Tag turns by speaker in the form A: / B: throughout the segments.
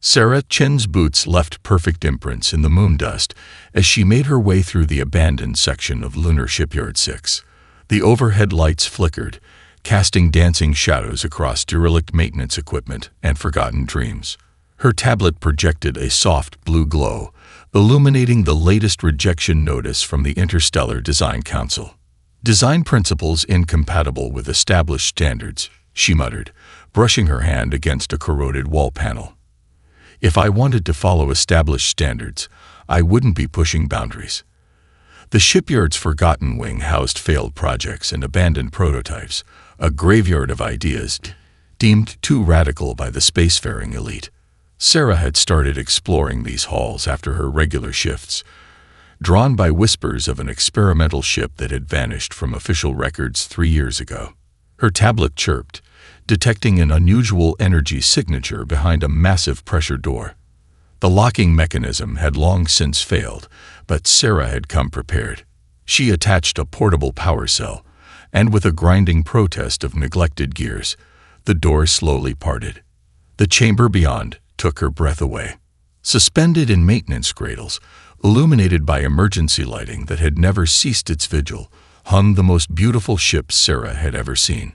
A: Sarah Chen's boots left perfect imprints in the moon dust as she made her way through the abandoned section of Lunar Shipyard 6. The overhead lights flickered, casting dancing shadows across derelict maintenance equipment and forgotten dreams. Her tablet projected a soft blue glow, illuminating the latest rejection notice from the Interstellar Design Council. "Design principles incompatible with established standards," she muttered, brushing her hand against a corroded wall panel. "If I wanted to follow established standards, I wouldn't be pushing boundaries." The shipyard's forgotten wing housed failed projects and abandoned prototypes, a graveyard of ideas deemed too radical by the spacefaring elite. Sarah had started exploring these halls after her regular shifts, drawn by whispers of an experimental ship that had vanished from official records 3 years ago. Her tablet chirped, detecting an unusual energy signature behind a massive pressure door. The locking mechanism had long since failed, but Sarah had come prepared. She attached a portable power cell, and with a grinding protest of neglected gears, the door slowly parted. The chamber beyond took her breath away. Suspended in maintenance cradles, illuminated by emergency lighting that had never ceased its vigil, hung the most beautiful ship Sarah had ever seen.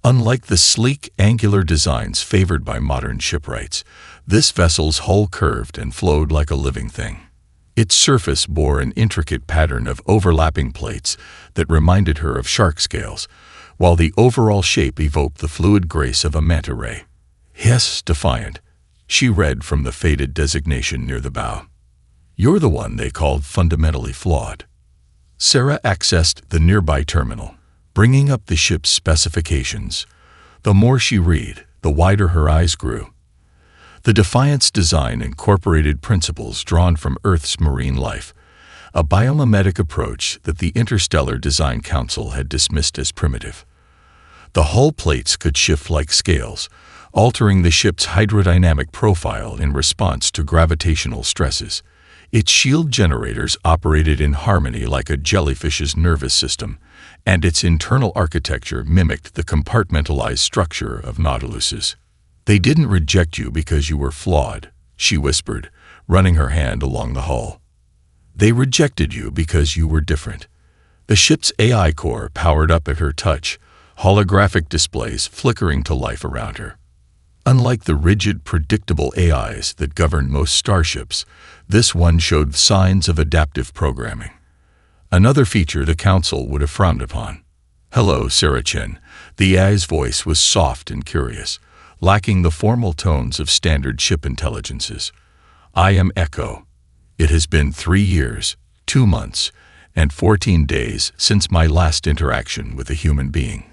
A: Unlike the sleek, angular designs favored by modern shipwrights, this vessel's hull curved and flowed like a living thing. Its surface bore an intricate pattern of overlapping plates that reminded her of shark scales, while the overall shape evoked the fluid grace of a manta ray. "Yes, Defiant," she read from the faded designation near the bow. "You're the one they called fundamentally flawed." Sarah accessed the nearby terminal, bringing up the ship's specifications. The more she read, the wider her eyes grew. The Defiant's design incorporated principles drawn from Earth's marine life, a biomimetic approach that the Interstellar Design Council had dismissed as primitive. The hull plates could shift like scales, altering the ship's hydrodynamic profile in response to gravitational stresses. Its shield generators operated in harmony like a jellyfish's nervous system, and its internal architecture mimicked the compartmentalized structure of Nautilus's. "They didn't reject you because you were flawed," she whispered, running her hand along the hull. "They rejected you because you were different." The ship's AI core powered up at her touch, holographic displays flickering to life around her. Unlike the rigid, predictable AIs that govern most starships, this one showed signs of adaptive programming. Another feature the Council would have frowned upon. "Hello, Sarah Chen." The AI's voice was soft and curious, lacking the formal tones of standard ship intelligences. "I am Echo. It has been 3 years, 2 months, and 14 days since my last interaction with a human being."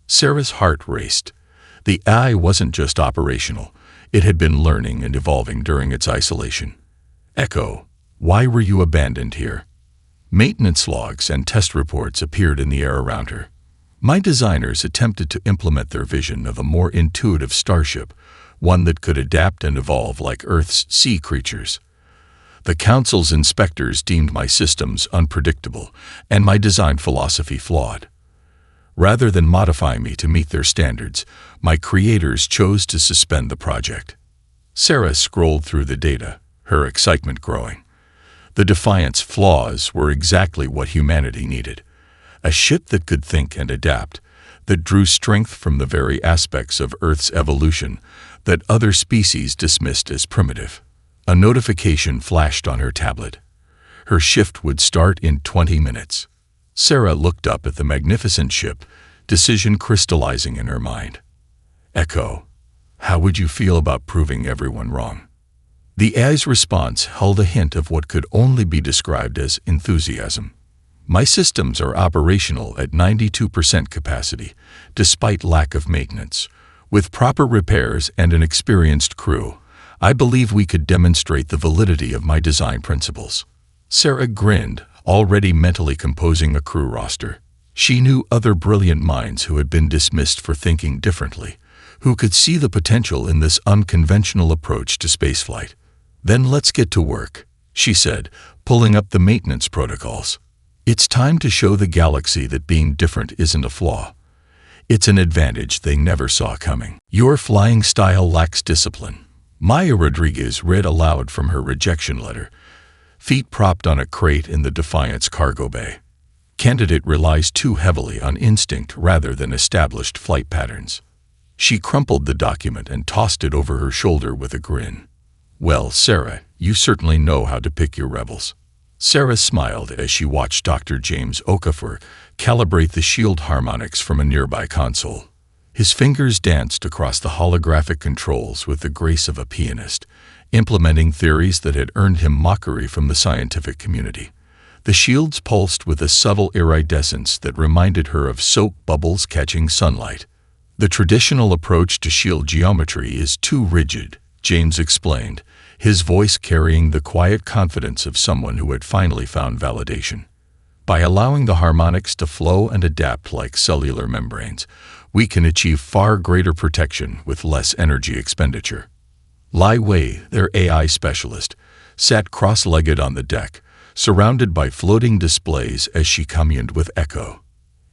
A: Sarah's heart raced. The AI wasn't just operational, it had been learning and evolving during its isolation. "Echo, why were you abandoned here?" Maintenance logs and test reports appeared in the air around her. "My designers attempted to implement their vision of a more intuitive starship, one that could adapt and evolve like Earth's sea creatures. The Council's inspectors deemed my systems unpredictable and my design philosophy flawed. Rather than modify me to meet their standards, my creators chose to suspend the project." Sarah scrolled through the data, her excitement growing. The Defiant's flaws were exactly what humanity needed. A ship that could think and adapt, that drew strength from the very aspects of Earth's evolution that other species dismissed as primitive. A notification flashed on her tablet. Her shift would start in 20 minutes. Sarah looked up at the magnificent ship, decision crystallizing in her mind. "Echo, how would you feel about proving everyone wrong?" The AI's response held a hint of what could only be described as enthusiasm. "My systems are operational at 92% capacity, despite lack of maintenance. With proper repairs and an experienced crew, I believe we could demonstrate the validity of my design principles." Sarah grinned, already mentally composing a crew roster. She knew other brilliant minds who had been dismissed for thinking differently, who could see the potential in this unconventional approach to spaceflight. "Then let's get to work," she said, pulling up the maintenance protocols. "It's time to show the galaxy that being different isn't a flaw. It's an advantage they never saw coming. Your flying style lacks discipline. Maya Rodriguez read aloud from her rejection letter, feet propped on a crate in the Defiant's cargo bay. Candidate relies too heavily on instinct rather than established flight patterns. She crumpled the document and tossed it over her shoulder with a grin. Well, Sarah, you certainly know how to pick your rebels. Sarah smiled as she watched Dr. James Okafor calibrate the shield harmonics from a nearby console. His fingers danced across the holographic controls with the grace of a pianist, implementing theories that had earned him mockery from the scientific community. The shields pulsed with a subtle iridescence that reminded her of soap bubbles catching sunlight. The traditional approach to shield geometry is too rigid, James explained, his voice carrying the quiet confidence of someone who had finally found validation. By allowing the harmonics to flow and adapt like cellular membranes, we can achieve far greater protection with less energy expenditure. Lai Wei, their AI specialist, sat cross-legged on the deck, surrounded by floating displays as she communed with Echo.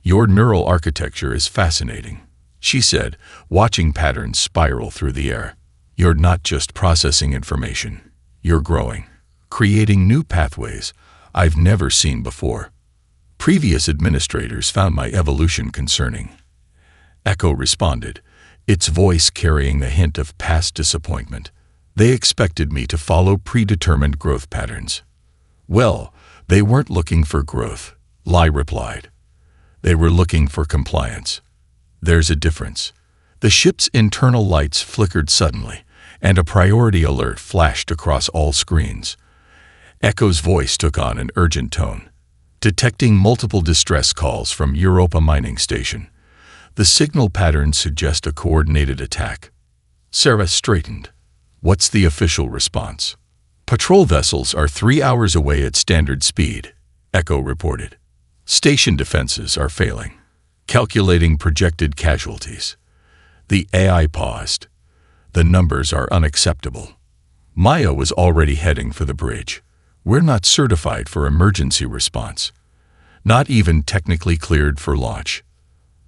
A: Your neural architecture is fascinating, she said, watching patterns spiral through the air. You're not just processing information. You're growing, creating new pathways I've never seen before. Previous administrators found my evolution concerning. Echo responded, its voice carrying the hint of past disappointment. They expected me to follow predetermined growth patterns. Well, they weren't looking for growth, Lai replied. They were looking for compliance. There's a difference. The ship's internal lights flickered suddenly, and a priority alert flashed across all screens. Echo's voice took on an urgent tone, detecting multiple distress calls from Europa mining station. The signal patterns suggest a coordinated attack. Sarah straightened. What's the official response? Patrol vessels are 3 hours away at standard speed, Echo reported. Station defenses are failing. Calculating projected casualties. The AI paused. The numbers are unacceptable. Maya was already heading for the bridge. We're not certified for emergency response. Not even technically cleared for launch.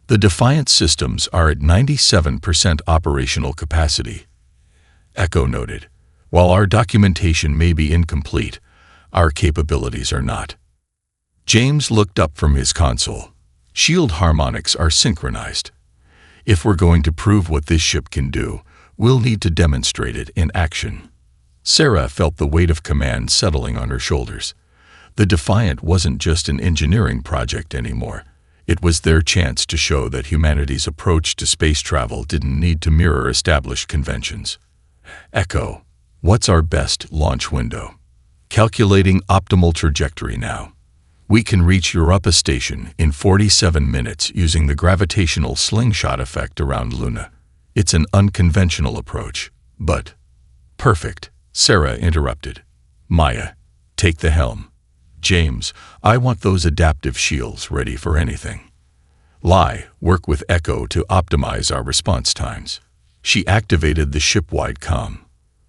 A: The Defiant systems are at 97% operational capacity, Echo noted. While our documentation may be incomplete, our capabilities are not. James looked up from his console. Shield harmonics are synchronized. If we're going to prove what this ship can do, we'll need to demonstrate it in action. Sarah felt the weight of command settling on her shoulders. The Defiant wasn't just an engineering project anymore. It was their chance to show that humanity's approach to space travel didn't need to mirror established conventions. Echo, what's our best launch window? Calculating optimal trajectory now. We can reach Europa Station in 47 minutes using the gravitational slingshot effect around Luna. It's an unconventional approach, but perfect, Sarah interrupted. Maya, take the helm. James, I want those adaptive shields ready for anything. Lai, work with Echo to optimize our response times. She activated the ship-wide comm.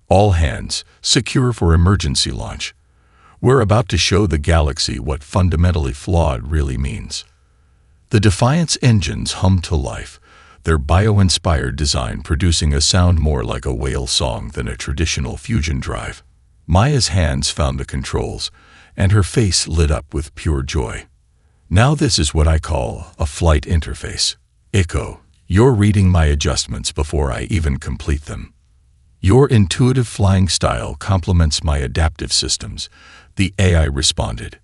A: All hands, secure for emergency launch. We're about to show the galaxy what fundamentally flawed really means. The Defiant's engines hummed to life, their bio-inspired design producing a sound more like a whale song than a traditional fusion drive. Maya's hands found the controls, and her face lit up with pure joy. Now this is what I call a flight interface. Echo, you're reading my adjustments before I even complete them. Your intuitive flying style complements my adaptive systems, the AI responded.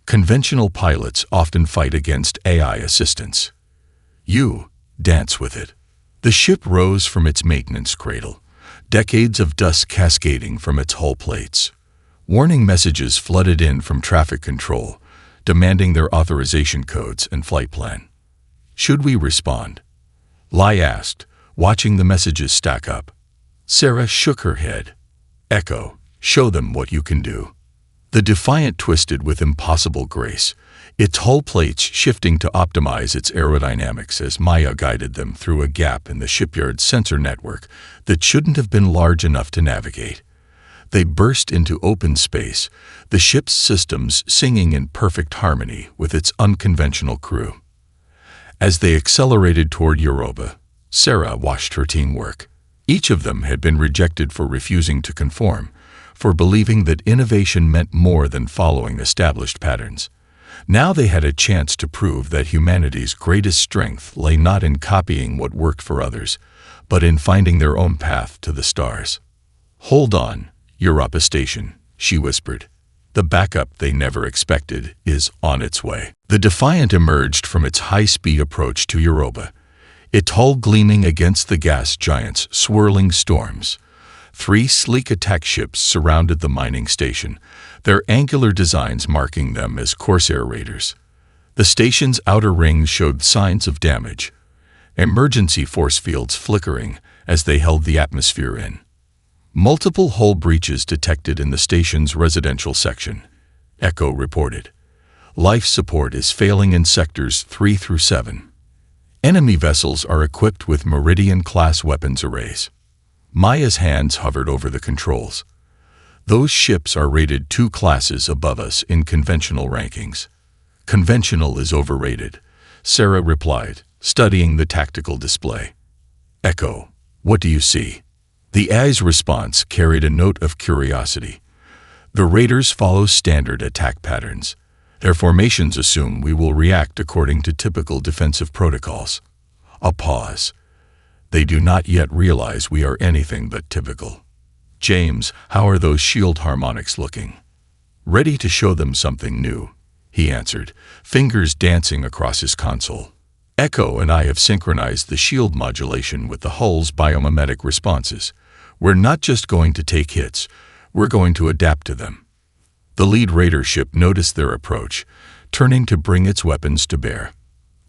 A: Conventional pilots often fight against AI assistance. You dance with it. The ship rose from its maintenance cradle, decades of dust cascading from its hull plates. Warning messages flooded in from traffic control, demanding their authorization codes and flight plan. Should we respond? Lai asked, watching the messages stack up. Sarah shook her head. Echo, show them what you can do. The Defiant twisted with impossible grace, its hull plates shifting to optimize its aerodynamics as Maya guided them through a gap in the shipyard's sensor network that shouldn't have been large enough to navigate. They burst into open space, the ship's systems singing in perfect harmony with its unconventional crew. As they accelerated toward Europa, Sarah watched her team work. Each of them had been rejected for refusing to conform, for believing that innovation meant more than following established patterns. Now they had a chance to prove that humanity's greatest strength lay not in copying what worked for others, but in finding their own path to the stars. "Hold on, Europa Station," she whispered. "The backup they never expected is on its way." The Defiant emerged from its high-speed approach to Europa, its hull gleaming against the gas giant's swirling storms. 3 sleek attack ships surrounded the mining station, their angular designs marking them as Corsair raiders. The station's outer rings showed signs of damage, emergency force fields flickering as they held the atmosphere in. Multiple hull breaches detected in the station's residential section, Echo reported. Life support is failing in sectors 3 through 7. Enemy vessels are equipped with Meridian-class weapons arrays. Maya's hands hovered over the controls. "Those ships are rated 2 classes above us in conventional rankings." "Conventional is overrated," Sarah replied, studying the tactical display. "Echo, what do you see?" The AI's response carried a note of curiosity. "The raiders follow standard attack patterns. Their formations assume we will react according to typical defensive protocols." A pause. "They do not yet realize we are anything but typical." "James, how are those shield harmonics looking?" "Ready to show them something new," he answered, fingers dancing across his console. "Echo and I have synchronized the shield modulation with the hull's biomimetic responses. We're not just going to take hits, we're going to adapt to them." The lead raider ship noticed their approach, turning to bring its weapons to bear.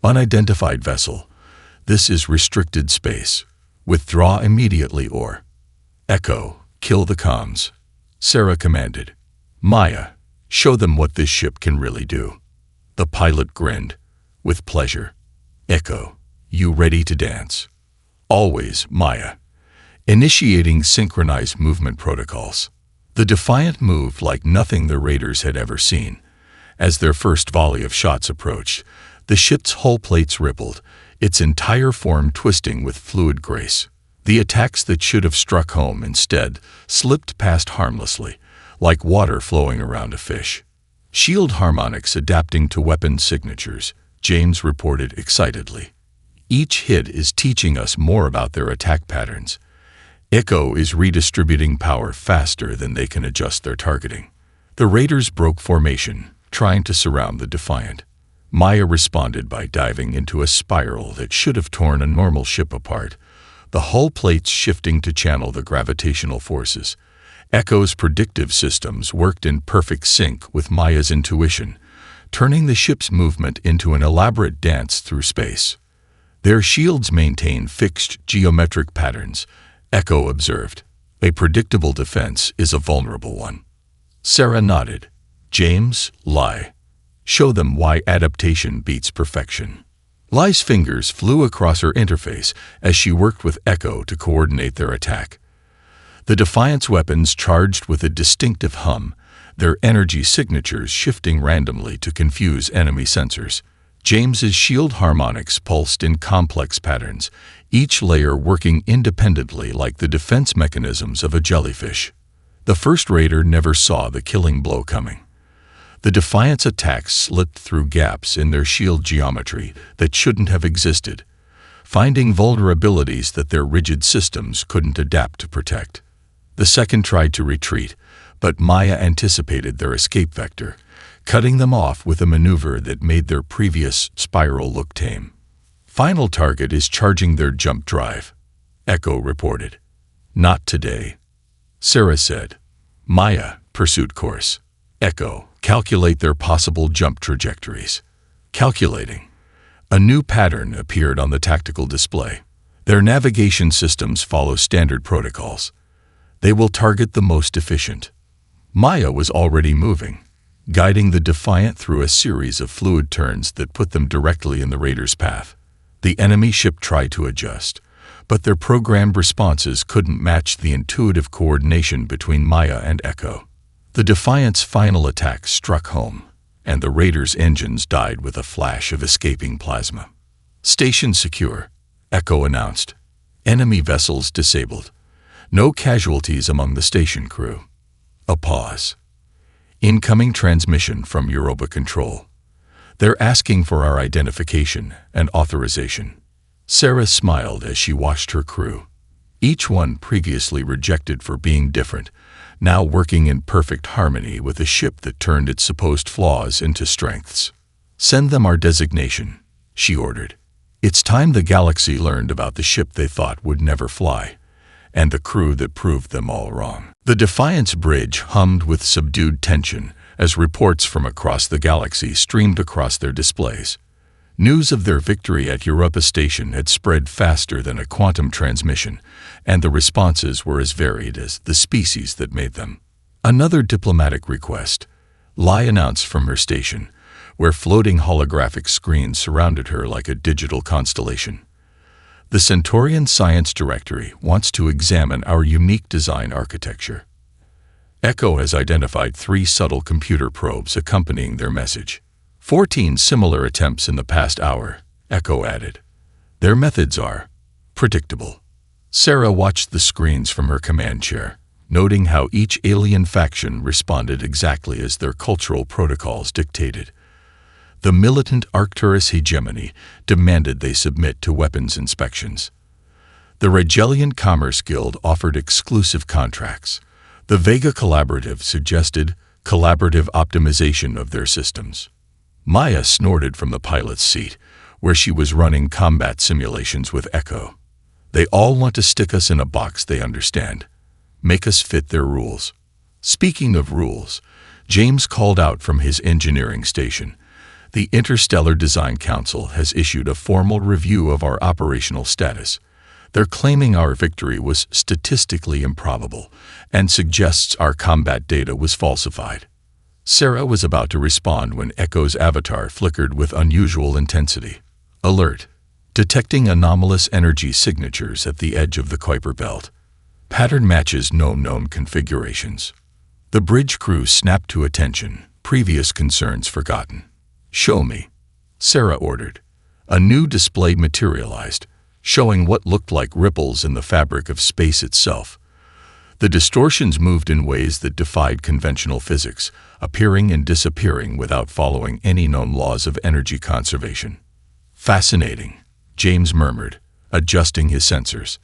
A: "Unidentified vessel. This is restricted space. Withdraw immediately or—" "Echo, kill the comms," Sarah commanded. "Maya, show them what this ship can really do." The pilot grinned. "With pleasure. Echo, you ready to dance?" "Always, Maya." Initiating synchronized movement protocols. The Defiant moved like nothing the raiders had ever seen. As their first volley of shots approached, the ship's hull plates rippled, its entire form twisting with fluid grace. The attacks that should have struck home instead slipped past harmlessly, like water flowing around a fish. "Shield harmonics adapting to weapon signatures," James reported excitedly. "Each hit is teaching us more about their attack patterns. Echo is redistributing power faster than they can adjust their targeting." The raiders broke formation, trying to surround the Defiant. Maya responded by diving into a spiral that should have torn a normal ship apart, the hull plates shifting to channel the gravitational forces. Echo's predictive systems worked in perfect sync with Maya's intuition, turning the ship's movement into an elaborate dance through space. "Their shields maintain fixed geometric patterns," Echo observed. "A predictable defense is a vulnerable one." Sarah nodded. "James, lie. Show them why adaptation beats perfection." Lie's fingers flew across her interface as she worked with Echo to coordinate their attack. The Defiant's weapons charged with a distinctive hum, their energy signatures shifting randomly to confuse enemy sensors. James's shield harmonics pulsed in complex patterns, each layer working independently like the defense mechanisms of a jellyfish. The first raider never saw the killing blow coming. The Defiant's attacks slipped through gaps in their shield geometry that shouldn't have existed, finding vulnerabilities that their rigid systems couldn't adapt to protect. The second tried to retreat, but Maya anticipated their escape vector, cutting them off with a maneuver that made their previous spiral look tame. "Final target is charging their jump drive," Echo reported. "Not today," Sarah said. "Maya, pursuit course." Echo, calculate their possible jump trajectories. Calculating. A new pattern appeared on the tactical display. Their navigation systems follow standard protocols. They will target the most efficient. Maya was already moving, guiding the Defiant through a series of fluid turns that put them directly in the raiders' path. The enemy ship tried to adjust, but their programmed responses couldn't match the intuitive coordination between Maya and Echo. The Defiant's final attack struck home, and the raiders' engines died with a flash of escaping plasma. "Station secure," Echo announced. Enemy vessels disabled. No casualties among the station crew. A pause. Incoming transmission from Europa Control. They're asking for our identification and authorization. Sarah smiled as she watched her crew. Each one previously rejected for being different, now working in perfect harmony with a ship that turned its supposed flaws into strengths. Send them our designation, she ordered. It's time the galaxy learned about the ship they thought would never fly, and the crew that proved them all wrong. The Defiance bridge hummed with subdued tension as reports from across the galaxy streamed across their displays. News of their victory at Europa Station had spread faster than a quantum transmission, and the responses were as varied as the species that made them. Another diplomatic request, Lai announced from her station, where floating holographic screens surrounded her like a digital constellation. The Centaurian Science Directory wants to examine our unique design architecture. Echo has identified 3 subtle computer probes accompanying their message. 14 similar attempts in the past hour, Echo added. Their methods are predictable. Sarah watched the screens from her command chair, noting how each alien faction responded exactly as their cultural protocols dictated. The militant Arcturus hegemony demanded they submit to weapons inspections. The Regelian Commerce Guild offered exclusive contracts. The Vega Collaborative suggested collaborative optimization of their systems. Maya snorted from the pilot's seat, where she was running combat simulations with Echo. They all want to stick us in a box they understand, make us fit their rules. Speaking of rules, James called out from his engineering station. The Interstellar Design Council has issued a formal review of our operational status. They're claiming our victory was statistically improbable and suggests our combat data was falsified. Sarah was about to respond when Echo's avatar flickered with unusual intensity. Alert! Detecting anomalous energy signatures at the edge of the Kuiper Belt. Pattern matches no known configurations. The bridge crew snapped to attention, previous concerns forgotten. Show me, Sarah ordered. A new display materialized, showing what looked like ripples in the fabric of space itself. The distortions moved in ways that defied conventional physics, appearing and disappearing without following any known laws of energy conservation. Fascinating, James murmured, adjusting his sensors.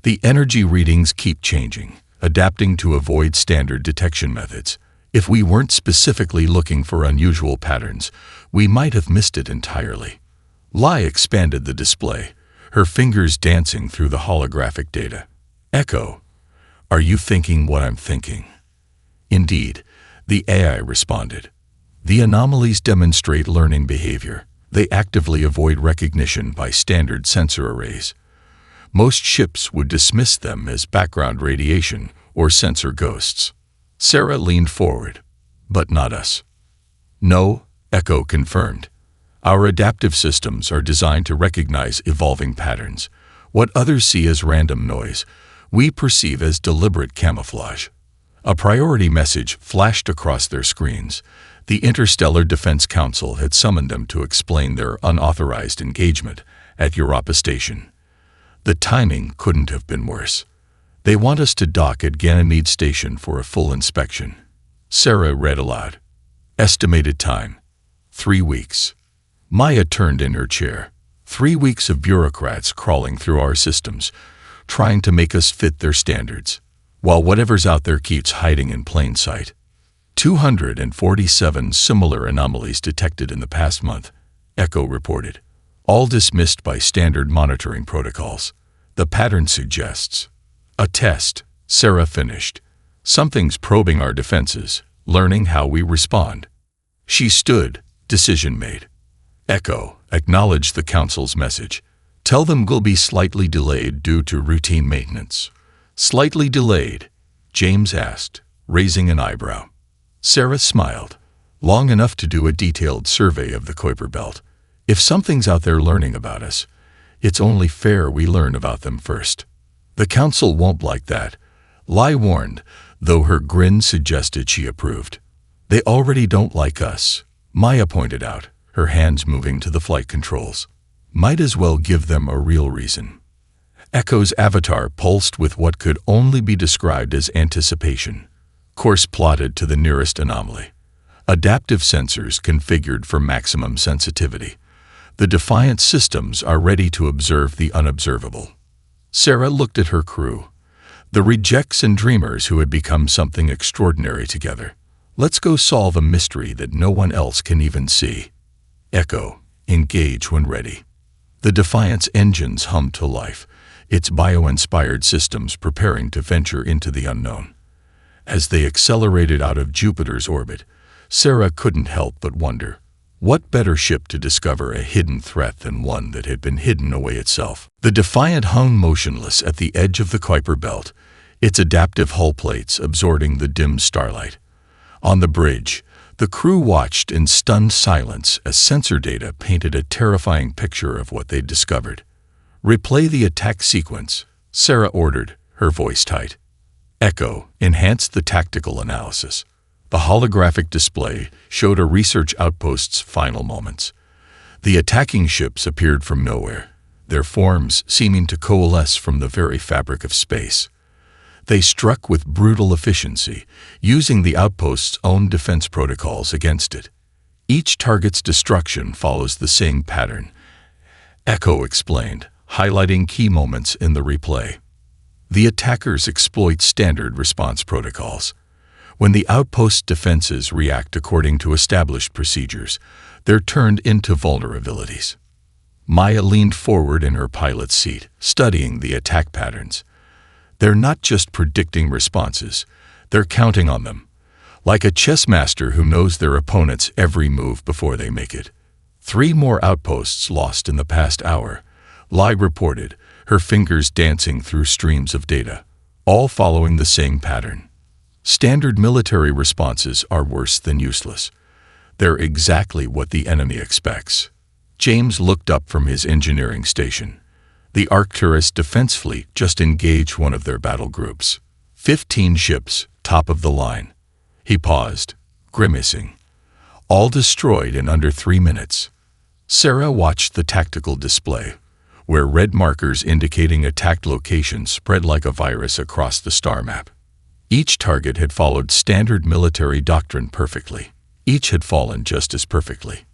A: The energy readings keep changing, adapting to avoid standard detection methods. If we weren't specifically looking for unusual patterns, we might have missed it entirely. Lai expanded the display, her fingers dancing through the holographic data. Echo, are you thinking what I'm thinking? Indeed, the AI responded. The anomalies demonstrate learning behavior. They actively avoid recognition by standard sensor arrays. Most ships would dismiss them as background radiation or sensor ghosts. Sarah leaned forward, but not us. No, Echo confirmed. Our adaptive systems are designed to recognize evolving patterns. What others see as random noise, we perceive as deliberate camouflage. A priority message flashed across their screens. The Interstellar Defense Council had summoned them to explain their unauthorized engagement at Europa Station. The timing couldn't have been worse. They want us to dock at Ganymede Station for a full inspection. Sarah read aloud. Estimated time, 3 weeks. Maya turned in her chair. 3 weeks of bureaucrats crawling through our systems, trying to make us fit their standards, while whatever's out there keeps hiding in plain sight. 247 similar anomalies detected in the past month, Echo reported, all dismissed by standard monitoring protocols. The pattern suggests a test, Sarah finished. Something's probing our defenses, learning how we respond. She stood, decision made. Echo acknowledged the council's message. Tell them we'll be slightly delayed due to routine maintenance. Slightly delayed? James asked, raising an eyebrow. Sarah smiled. Long enough to do a detailed survey of the Kuiper Belt. If something's out there learning about us, it's only fair we learn about them first. The council won't like that, Lai warned, though her grin suggested she approved. They already don't like us, Maya pointed out, her hands moving to the flight controls. Might as well give them a real reason. Echo's avatar pulsed with what could only be described as anticipation. Course plotted to the nearest anomaly. Adaptive sensors configured for maximum sensitivity. The Defiant systems are ready to observe the unobservable. Sarah looked at her crew. The rejects and dreamers who had become something extraordinary together. Let's go solve a mystery that no one else can even see. Echo, engage when ready. The Defiant's engines hummed to life, its bio-inspired systems preparing to venture into the unknown. As they accelerated out of Jupiter's orbit, Sarah couldn't help but wonder, what better ship to discover a hidden threat than one that had been hidden away itself? The Defiant hung motionless at the edge of the Kuiper Belt, its adaptive hull plates absorbing the dim starlight. On the bridge, the crew watched in stunned silence as sensor data painted a terrifying picture of what they'd discovered. Replay the attack sequence, Sarah ordered, her voice tight. Echo enhanced the tactical analysis. The holographic display showed a research outpost's final moments. The attacking ships appeared from nowhere, their forms seeming to coalesce from the very fabric of space. They struck with brutal efficiency, using the outpost's own defense protocols against it. Each target's destruction follows the same pattern, Echo explained, highlighting key moments in the replay. The attackers exploit standard response protocols. When the outpost defenses react according to established procedures, they're turned into vulnerabilities. Maya leaned forward in her pilot's seat, studying the attack patterns. They're not just predicting responses, they're counting on them, like a chess master who knows their opponent's every move before they make it. 3 more outposts lost in the past hour, Lai reported, her fingers dancing through streams of data, all following the same pattern. Standard military responses are worse than useless. They're exactly what the enemy expects. James looked up from his engineering station. The Arcturus defense fleet just engaged one of their battle groups. 15 ships, top of the line. He paused, grimacing. All destroyed in under 3 minutes. Sarah watched the tactical display, where red markers indicating attacked locations spread like a virus across the star map. Each target had followed standard military doctrine perfectly. Each had fallen just as perfectly.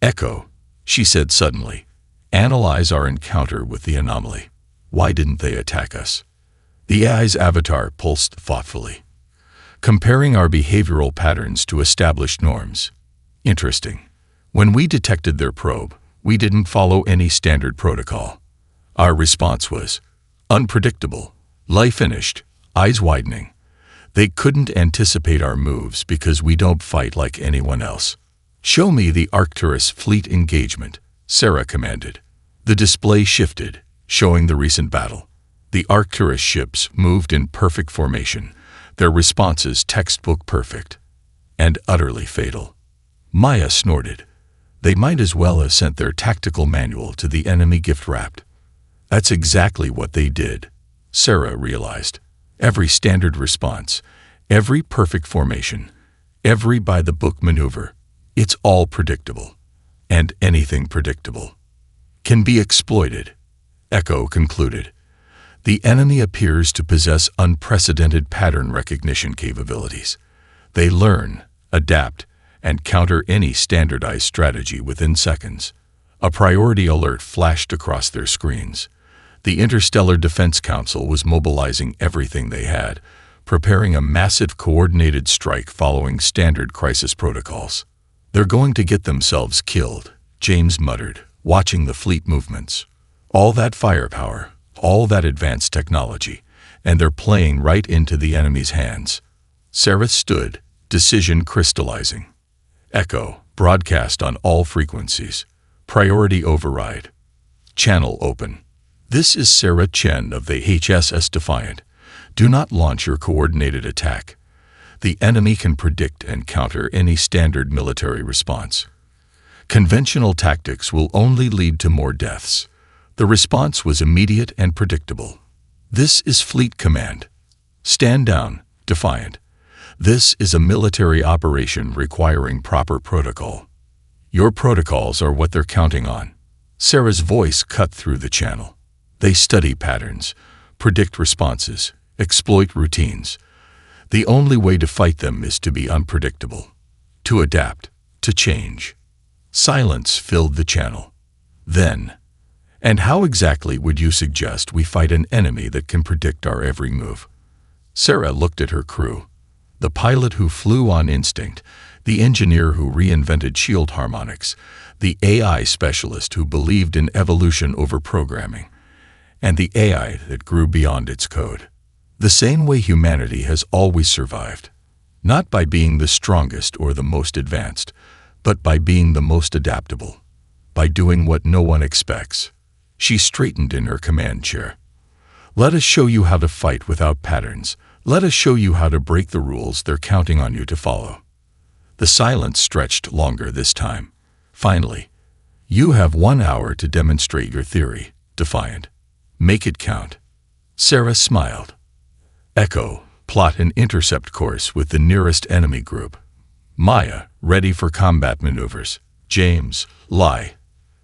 A: Echo, she said suddenly, analyze our encounter with the anomaly. Why didn't they attack us? The AI's avatar pulsed thoughtfully, comparing our behavioral patterns to established norms. Interesting. When we detected their probe, we didn't follow any standard protocol. Our response was unpredictable. Lai finished, eyes widening. They couldn't anticipate our moves because we don't fight like anyone else. Show me the Arcturus fleet engagement, Sarah commanded. The display shifted, showing the recent battle. The Arcturus ships moved in perfect formation, their responses textbook perfect, and utterly fatal. Maya snorted. They might as well have sent their tactical manual to the enemy gift-wrapped. That's exactly what they did, Sarah realized. Every standard response, every perfect formation, every by-the-book maneuver, it's all predictable. And anything predictable can be exploited, Echo concluded. The enemy appears to possess unprecedented pattern recognition capabilities. They learn, adapt, and counter any standardized strategy within seconds. A priority alert flashed across their screens. The Interstellar Defense Council was mobilizing everything they had, preparing a massive coordinated strike following standard crisis protocols. They're going to get themselves killed, James muttered, watching the fleet movements. All that firepower, all that advanced technology, and they're playing right into the enemy's hands. Sarah stood, decision crystallizing. Echo, broadcast on all frequencies. Priority override. Channel open. This is Sarah Chen of the HSS Defiant. Do not launch your coordinated attack. The enemy can predict and counter any standard military response. Conventional tactics will only lead to more deaths. The response was immediate and predictable. This is Fleet Command. Stand down, Defiant. This is a military operation requiring proper protocol. Your protocols are what they're counting on. Sarah's voice cut through the channel. They study patterns, predict responses, exploit routines. The only way to fight them is to be unpredictable, to adapt, to change. Silence filled the channel. Then, and how exactly would you suggest we fight an enemy that can predict our every move? Sarah looked at her crew. The pilot who flew on instinct, the engineer who reinvented shield harmonics, the AI specialist who believed in evolution over programming, and the AI that grew beyond its code. The same way humanity has always survived, not by being the strongest or the most advanced, but by being the most adaptable, by doing what no one expects. She straightened in her command chair. Let us show you how to fight without patterns. Let us show you how to break the rules they're counting on you to follow. The silence stretched longer this time. Finally, you have 1 hour to demonstrate your theory, Defiant. Make it count. Sarah smiled. Echo, plot an intercept course with the nearest enemy group. Maya, ready for combat maneuvers. James, lie.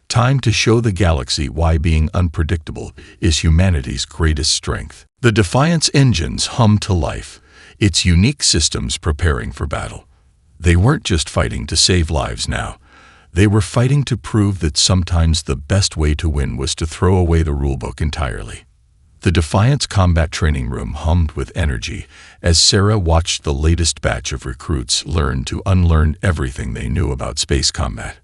A: Time to show the galaxy why being unpredictable is humanity's greatest strength. The Defiant's engines hummed to life, its unique systems preparing for battle. They weren't just fighting to save lives now. They were fighting to prove that sometimes the best way to win was to throw away the rulebook entirely. The Defiant's combat training room hummed with energy as Sarah watched the latest batch of recruits learn to unlearn everything they knew about space combat.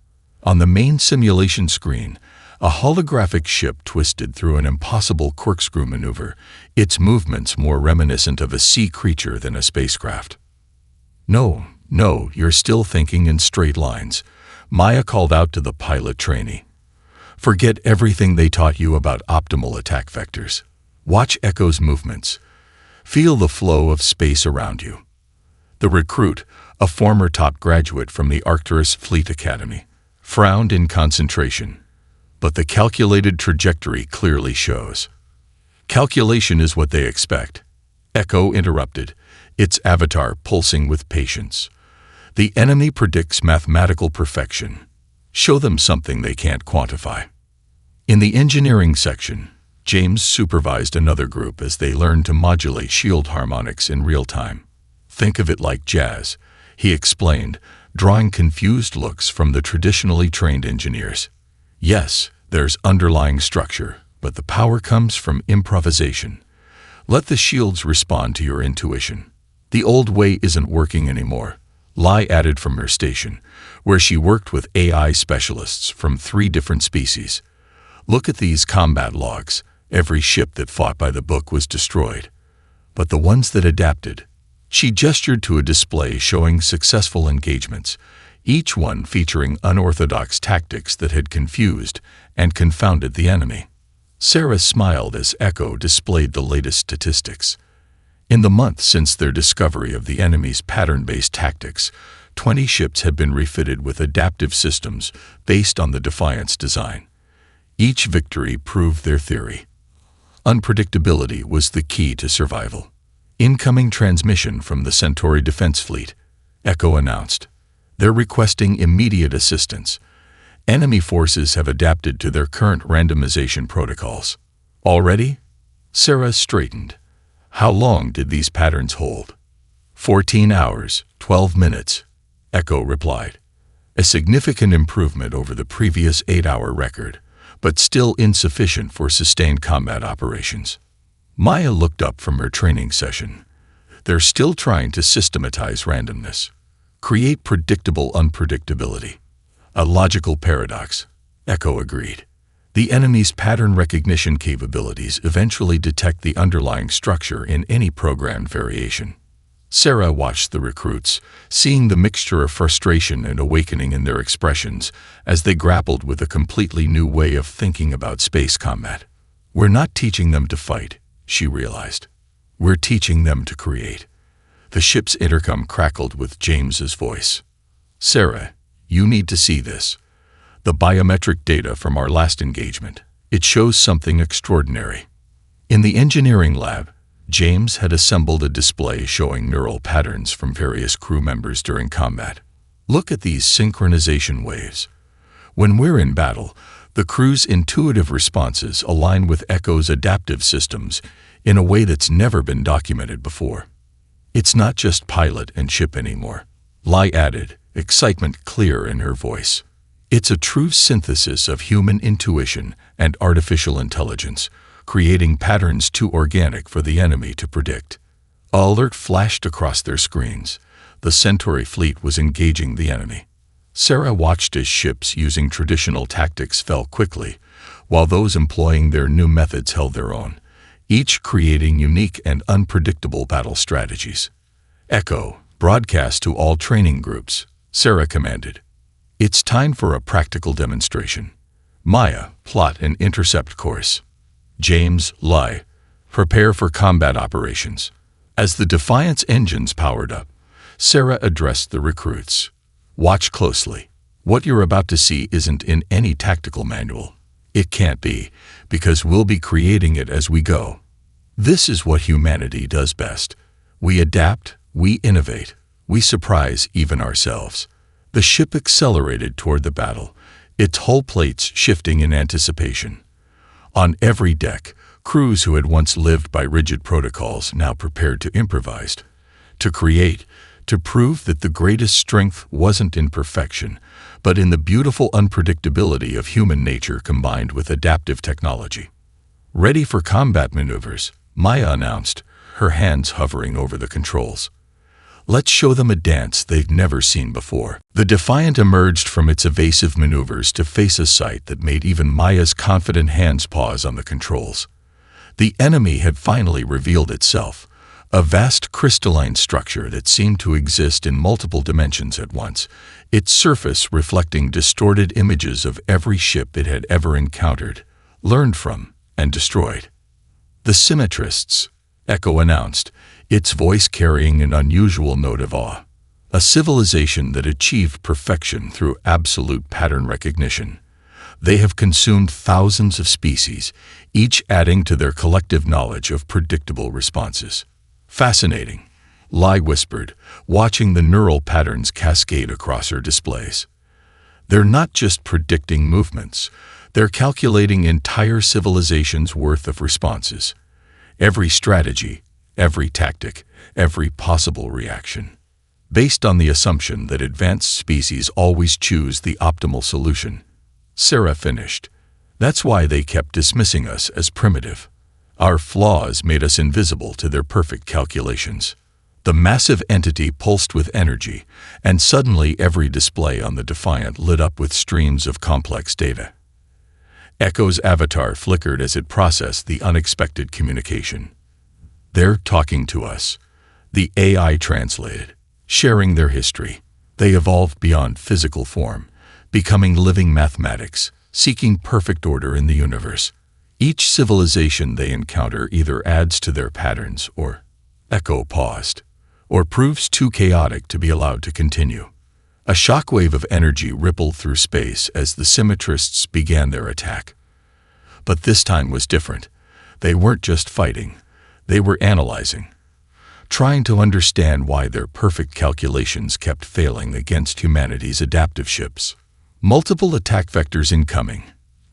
A: On the main simulation screen, a holographic ship twisted through an impossible corkscrew maneuver, its movements more reminiscent of a sea creature than a spacecraft. No, you're still thinking in straight lines, Maya called out to the pilot trainee. Forget everything they taught you about optimal attack vectors. Watch Echo's movements. Feel the flow of space around you. The recruit, a former top graduate from the Arcturus Fleet Academy, frowned in concentration. But the calculated trajectory clearly shows. Calculation is what they expect. Echo interrupted, its avatar pulsing with patience. The enemy predicts mathematical perfection. Show them something they can't quantify. In the engineering section, James supervised another group as they learned to modulate shield harmonics in real time. Think of it like jazz, he explained, drawing confused looks from the traditionally trained engineers. Yes, there's underlying structure, but the power comes from improvisation. Let the shields respond to your intuition. The old way isn't working anymore, Lai added from her station, where she worked with AI specialists from 3 different species. Look at these combat logs. Every ship that fought by the book was destroyed. But the ones that adapted, she gestured to a display showing successful engagements, each one featuring unorthodox tactics that had confused and confounded the enemy. Sarah smiled as Echo displayed the latest statistics. In the month since their discovery of the enemy's pattern-based tactics, 20 ships had been refitted with adaptive systems based on the Defiant's design. Each victory proved their theory. Unpredictability was the key to survival. Incoming transmission from the Centauri Defense Fleet, Echo announced. They're requesting immediate assistance. Enemy forces have adapted to their current randomization protocols. Already? Sarah straightened. How long did these patterns hold? 14 hours, 12 minutes, Echo replied. A significant improvement over the previous 8-hour record, but still insufficient for sustained combat operations. Maya looked up from her training session. They're still trying to systematize randomness, create predictable unpredictability. A logical paradox, Echo agreed. The enemy's pattern recognition capabilities eventually detect the underlying structure in any programmed variation. Sarah watched the recruits, seeing the mixture of frustration and awakening in their expressions as they grappled with a completely new way of thinking about space combat. We're not teaching them to fight, she realized. We're teaching them to create. The ship's intercom crackled with James's voice. Sarah, you need to see this. The biometric data from our last engagement. It shows something extraordinary. In the engineering lab, James had assembled a display showing neural patterns from various crew members during combat. Look at these synchronization waves. When we're in battle, The crew's intuitive responses align with Echo's adaptive systems in a way that's never been documented before. It's not just pilot and ship anymore, Lai added, excitement clear in her voice. It's a true synthesis of human intuition and artificial intelligence, creating patterns too organic for the enemy to predict. An alert flashed across their screens. The Centauri fleet was engaging the enemy. Sarah watched as ships using traditional tactics fell quickly, while those employing their new methods held their own, each creating unique and unpredictable battle strategies. Echo, broadcast to all training groups, Sarah commanded. It's time for a practical demonstration. Maya, plot an intercept course. James, Lai, prepare for combat operations. As the Defiant's engines powered up, Sarah addressed the recruits. Watch closely. What you're about to see isn't in any tactical manual. It can't be, because we'll be creating it as we go. This is what humanity does best. We adapt, we innovate, we surprise even ourselves. The ship accelerated toward the battle, its hull plates shifting in anticipation. On every deck, crews who had once lived by rigid protocols now prepared to improvise, to create, to prove that the greatest strength wasn't in perfection, but in the beautiful unpredictability of human nature combined with adaptive technology. Ready for combat maneuvers, Maya announced, her hands hovering over the controls. Let's show them a dance they've never seen before. The Defiant emerged from its evasive maneuvers to face a sight that made even Maya's confident hands pause on the controls. The enemy had finally revealed itself, a vast crystalline structure that seemed to exist in multiple dimensions at once, its surface reflecting distorted images of every ship it had ever encountered, learned from, and destroyed. The Symmetrists, Echo announced, its voice carrying an unusual note of awe. A civilization that achieved perfection through absolute pattern recognition. They have consumed thousands of species, each adding to their collective knowledge of predictable responses. Fascinating, Lai whispered, watching the neural patterns cascade across her displays. They're not just predicting movements, they're calculating entire civilizations' worth of responses. Every strategy, every tactic, every possible reaction. Based on the assumption that advanced species always choose the optimal solution. Sarah finished. That's why they kept dismissing us as primitive. Our flaws made us invisible to their perfect calculations. The massive entity pulsed with energy, and suddenly every display on the Defiant lit up with streams of complex data. Echo's avatar flickered as it processed the unexpected communication. They're talking to us. The AI translated, sharing their history. They evolved beyond physical form, becoming living mathematics, seeking perfect order in the universe. Each civilization they encounter either adds to their patterns or, Echo paused, or proves too chaotic to be allowed to continue. A shockwave of energy rippled through space as the Symmetrists began their attack. But this time was different. They weren't just fighting. They were analyzing, trying to understand why their perfect calculations kept failing against humanity's adaptive ships. Multiple attack vectors incoming,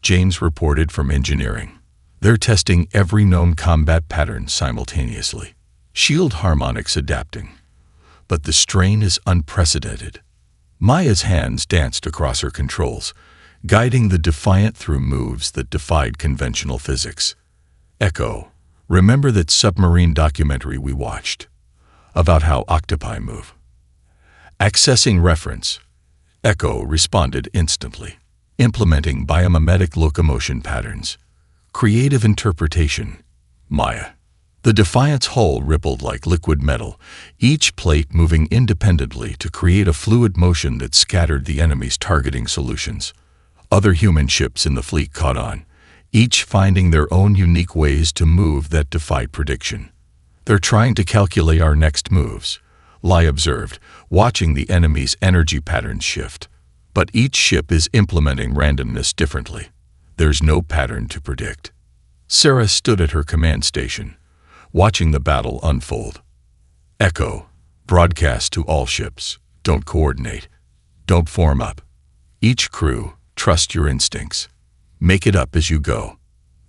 A: James reported from engineering. They're testing every known combat pattern simultaneously. Shield harmonics adapting. But the strain is unprecedented. Maya's hands danced across her controls, guiding the Defiant through moves that defied conventional physics. Echo, remember that submarine documentary we watched? About how octopi move. Accessing reference. Echo responded instantly, implementing biomimetic locomotion patterns. Creative interpretation. Maya. The Defiant's hull rippled like liquid metal, each plate moving independently to create a fluid motion that scattered the enemy's targeting solutions. Other human ships in the fleet caught on, each finding their own unique ways to move that defied prediction. They're trying to calculate our next moves, Lai observed, watching the enemy's energy patterns shift. But each ship is implementing randomness differently. There's no pattern to predict. Sarah stood at her command station, watching the battle unfold. Echo, broadcast to all ships. Don't coordinate. Don't form up. Each crew, trust your instincts. Make it up as you go."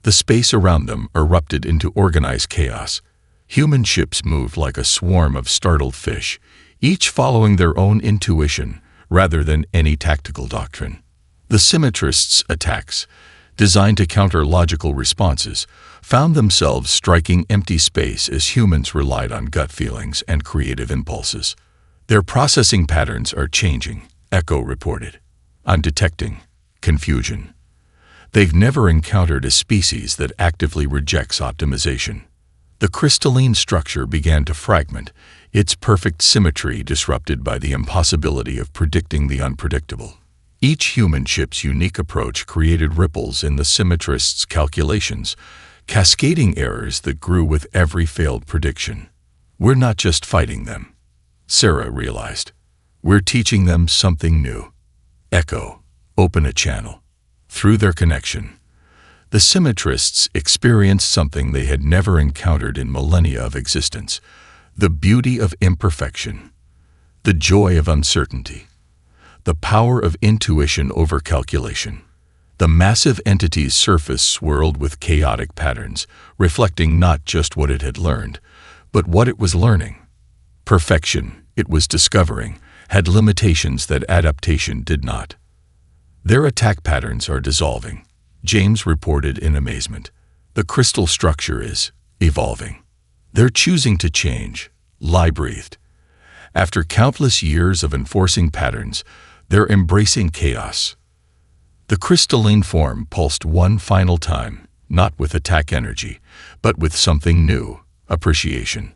A: The space around them erupted into organized chaos. Human ships moved like a swarm of startled fish, each following their own intuition rather than any tactical doctrine. The symmetrists' attacks, designed to counter logical responses, found themselves striking empty space as humans relied on gut feelings and creative impulses. "Their processing patterns are changing," Echo reported. "I'm detecting confusion. They've never encountered a species that actively rejects optimization." The crystalline structure began to fragment, its perfect symmetry disrupted by the impossibility of predicting the unpredictable. Each human ship's unique approach created ripples in the symmetrists' calculations, cascading errors that grew with every failed prediction. "We're not just fighting them," Sarah realized. "We're teaching them something new." Echo, open a channel. Through their connection, the symmetrists experienced something they had never encountered in millennia of existence: the beauty of imperfection, the joy of uncertainty, the power of intuition over calculation. The massive entity's surface swirled with chaotic patterns, reflecting not just what it had learned, but what it was learning. Perfection, it was discovering, had limitations that adaptation did not. "Their attack patterns are dissolving," James reported in amazement. "The crystal structure is evolving. They're choosing to change," Lai breathed. "After countless years of enforcing patterns, they're embracing chaos." The crystalline form pulsed one final time, not with attack energy, but with something new: appreciation.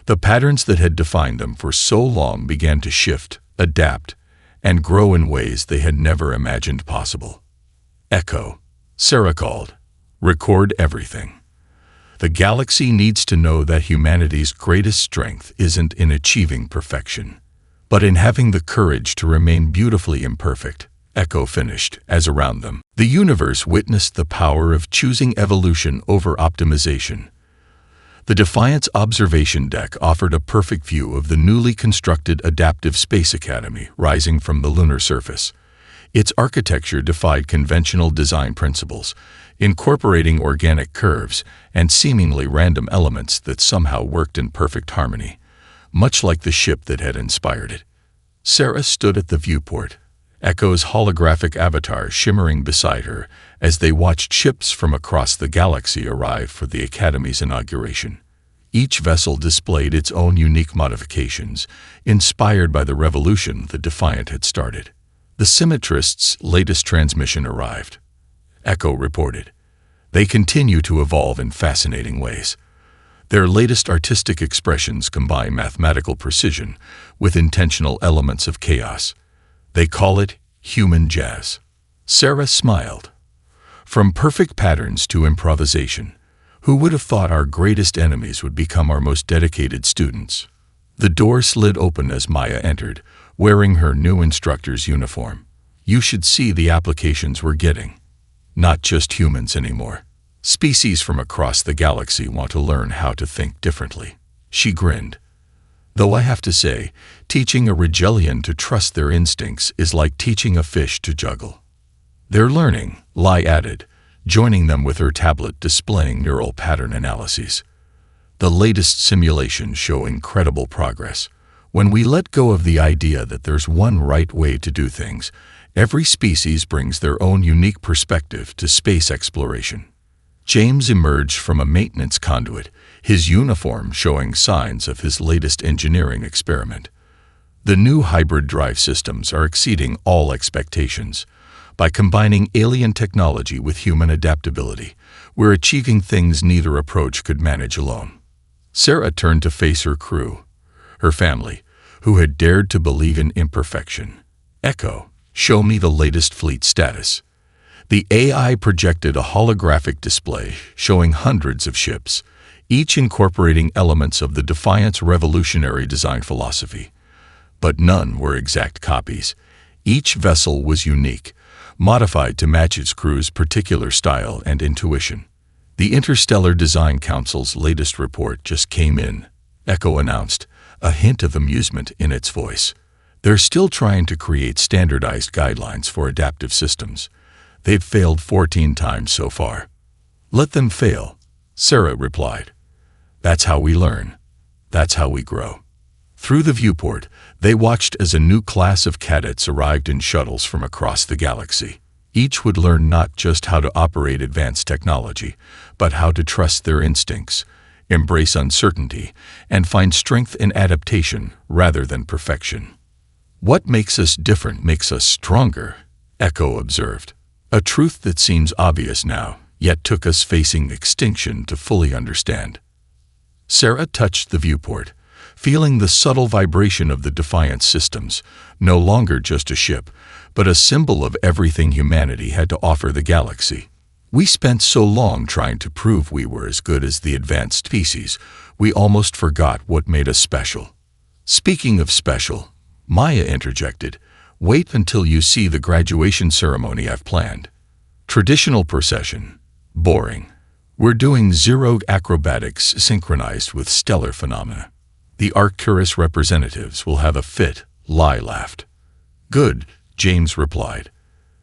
A: The patterns that had defined them for so long began to shift, adapt, and grow in ways they had never imagined possible. "Echo," Sarah called. "Record everything. The galaxy needs to know that humanity's greatest strength isn't in achieving perfection, but in having the courage to remain beautifully imperfect." Echo finished, as around them, the universe witnessed the power of choosing evolution over optimization. The Defiant's observation deck offered a perfect view of the newly constructed Adaptive Space Academy rising from the lunar surface. Its architecture defied conventional design principles, incorporating organic curves and seemingly random elements that somehow worked in perfect harmony, much like the ship that had inspired it. Sarah stood at the viewport, Echo's holographic avatar shimmering beside her as they watched ships from across the galaxy arrive for the Academy's inauguration. Each vessel displayed its own unique modifications, inspired by the revolution the Defiant had started. The Symmetrists' latest transmission arrived, Echo reported. They continue to evolve in fascinating ways. Their latest artistic expressions combine mathematical precision with intentional elements of chaos. They call it human jazz. Sarah smiled. From perfect patterns to improvisation, who would have thought our greatest enemies would become our most dedicated students? The door slid open as Maya entered, wearing her new instructor's uniform. You should see the applications we're getting. Not just humans anymore. Species from across the galaxy want to learn how to think differently. She grinned. Though I have to say, teaching a Regellian to trust their instincts is like teaching a fish to juggle. They're learning, Lai added, joining them with her tablet displaying neural pattern analyses. The latest simulations show incredible progress. When we let go of the idea that there's one right way to do things, every species brings their own unique perspective to space exploration. James emerged from a maintenance conduit, his uniform showing signs of his latest engineering experiment. The new hybrid drive systems are exceeding all expectations. By combining alien technology with human adaptability, we're achieving things neither approach could manage alone. Sarah turned to face her crew, her family, who had dared to believe in imperfection. Echo, show me the latest fleet status. The AI projected a holographic display showing hundreds of ships, each incorporating elements of the Defiant's revolutionary design philosophy. But none were exact copies. Each vessel was unique, modified to match its crew's particular style and intuition. The Interstellar Design Council's latest report just came in, Echo announced, a hint of amusement in its voice. They're still trying to create standardized guidelines for adaptive systems. They've failed 14 times so far. Let them fail, Sarah replied. That's how we learn. That's how we grow. Through the viewport, they watched as a new class of cadets arrived in shuttles from across the galaxy. Each would learn not just how to operate advanced technology, but how to trust their instincts, embrace uncertainty, and find strength in adaptation rather than perfection. What makes us different makes us stronger, Echo observed. A truth that seems obvious now, yet took us facing extinction to fully understand. Sarah touched the viewport, feeling the subtle vibration of the Defiance systems, no longer just a ship, but a symbol of everything humanity had to offer the galaxy. We spent so long trying to prove we were as good as the advanced species, we almost forgot what made us special. Speaking of special, Maya interjected, wait until you see the graduation ceremony I've planned. Traditional procession. Boring. We're doing zero acrobatics synchronized with stellar phenomena. The Arcturus representatives will have a fit, Lai laughed. Good, James replied.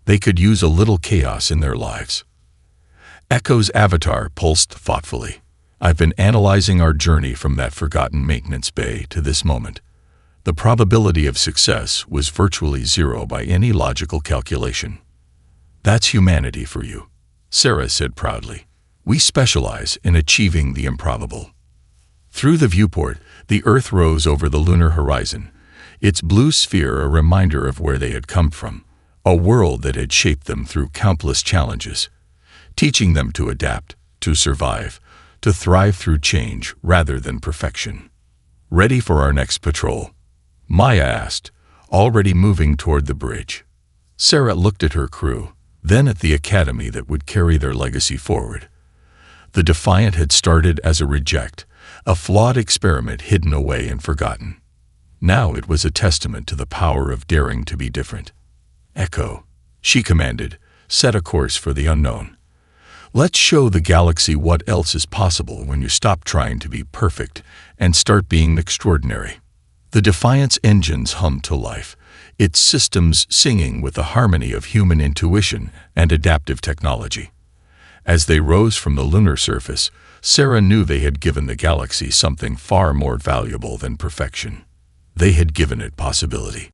A: They could use a little chaos in their lives. Echo's avatar pulsed thoughtfully. I've been analyzing our journey from that forgotten maintenance bay to this moment. The probability of success was virtually zero by any logical calculation. That's humanity for you, Sarah said proudly. We specialize in achieving the improbable. Through the viewport, the Earth rose over the lunar horizon, its blue sphere a reminder of where they had come from, a world that had shaped them through countless challenges, teaching them to adapt, to survive, to thrive through change rather than perfection. Ready for our next patrol? Maya asked, already moving toward the bridge. Sarah looked at her crew, then at the academy that would carry their legacy forward. The Defiant had started as a reject, a flawed experiment hidden away and forgotten. Now it was a testament to the power of daring to be different. Echo, she commanded, set a course for the unknown. Let's show the galaxy what else is possible when you stop trying to be perfect and start being extraordinary. The Defiant's engines hummed to life, its systems singing with the harmony of human intuition and adaptive technology. As they rose from the lunar surface, Sarah knew they had given the galaxy something far more valuable than perfection. They had given it possibility.